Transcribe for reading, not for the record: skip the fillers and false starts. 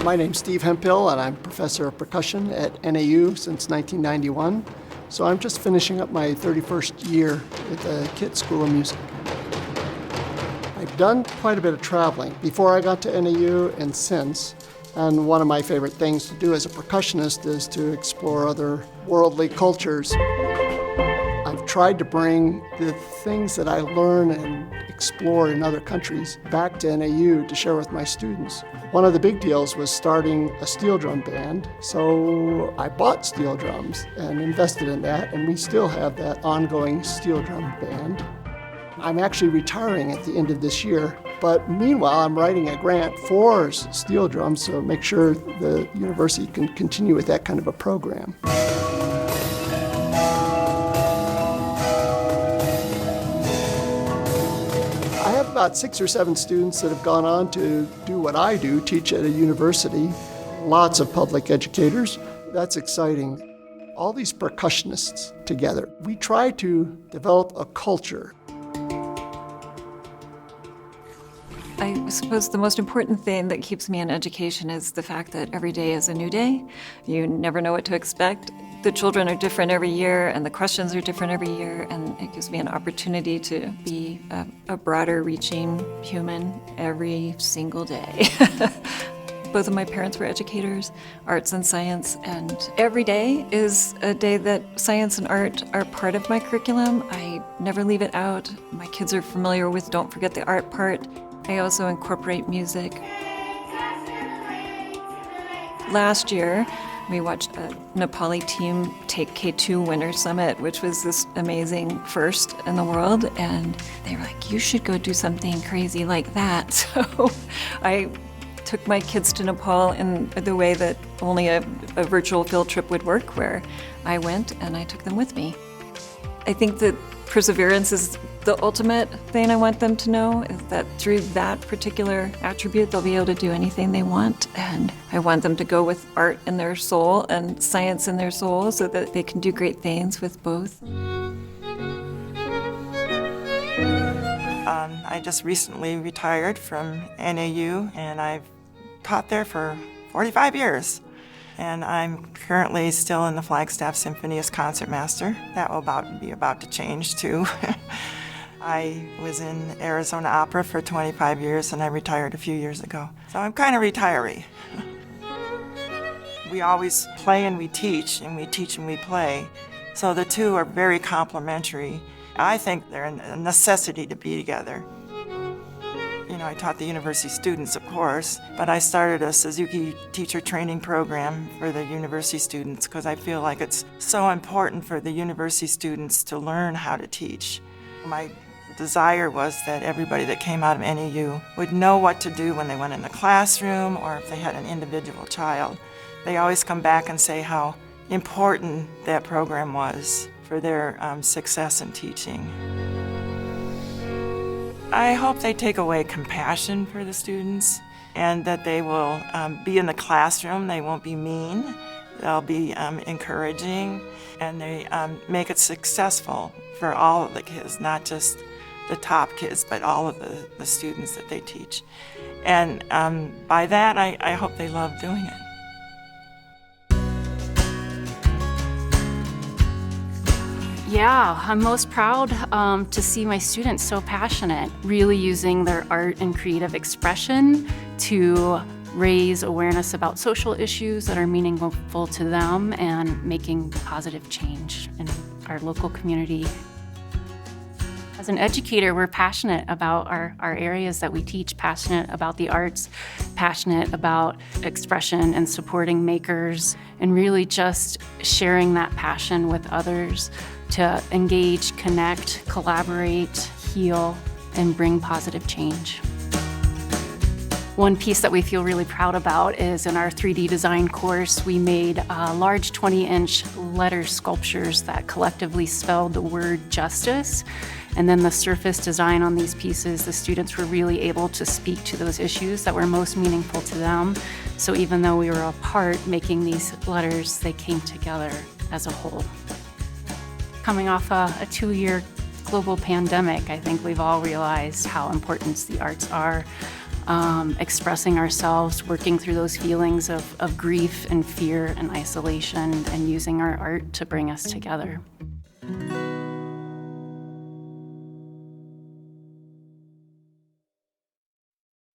My name's Steve Hemphill, and I'm professor of percussion at NAU since 1991. So I'm just finishing up my 31st year at the Kitt School of Music. I've done quite a bit of traveling before I got to NAU and since. And one of my favorite things to do as a percussionist is to explore other worldly cultures. I've tried to bring the things that I learn and explore in other countries back to NAU to share with my students. One of the big deals was starting a steel drum band, so I bought steel drums and invested in that, and we still have that ongoing steel drum band. I'm actually retiring at the end of this year, but meanwhile I'm writing a grant for steel drums to make sure the university can continue with that kind of a program. I have about 6 or 7 students that have gone on to do what I do, teach at a university. Lots of public educators. That's exciting. All these percussionists together. We try to develop a culture. I suppose the most important thing that keeps me in education is the fact that every day is a new day. You never know what to expect. The children are different every year, and the questions are different every year, and it gives me an opportunity to be a broader reaching human every single day. Both of my parents were educators, arts and science, and every day is a day that science and art are part of my curriculum. I never leave it out. My kids are familiar with don't forget the art part. I also incorporate music. Last year, we watched a Nepali team take K2 Winter Summit, which was this amazing first in the world, and they were like, you should go do something crazy like that. So I took my kids to Nepal in the way that only a virtual field trip would work, where I went and I took them with me. I think that perseverance is the ultimate thing I want them to know, is that through that particular attribute, they'll be able to do anything they want. And I want them to go with art in their soul and science in their soul so that they can do great things with both. I just recently retired from NAU, and I've taught there for 45 years. And I'm currently still in the Flagstaff Symphony as concertmaster. That will be about to change too. I was in Arizona Opera for 25 years, and I retired a few years ago. So I'm kind of retiree. We always play and we teach, and we teach and we play. So the two are very complementary. I think they're a necessity to be together. You know, I taught the university students, of course, but I started a Suzuki teacher training program for the university students because I feel like it's so important for the university students to learn how to teach. My desire was that everybody that came out of NAU would know what to do when they went in the classroom or if they had an individual child. They always come back and say how important that program was for their success in teaching. I hope they take away compassion for the students and that they will be in the classroom. They won't be mean. They'll be encouraging, and they make it successful for all of the kids, not just the top kids, but all of the students that they teach. And by that, I hope they love doing it. Yeah, I'm most proud to see my students so passionate, really using their art and creative expression to raise awareness about social issues that are meaningful to them and making positive change in our local community. As an educator, we're passionate about our areas that we teach, passionate about the arts, passionate about expression and supporting makers, and really just sharing that passion with others to engage, connect, collaborate, heal, and bring positive change. One piece that we feel really proud about is in our 3D design course, we made large 20-inch letter sculptures that collectively spelled the word justice. And then the surface design on these pieces, the students were really able to speak to those issues that were most meaningful to them. So even though we were apart making these letters, they came together as a whole. Coming off a 2-year global pandemic, I think we've all realized how important the arts are expressing ourselves, working through those feelings of grief and fear and isolation, and using our art to bring us together.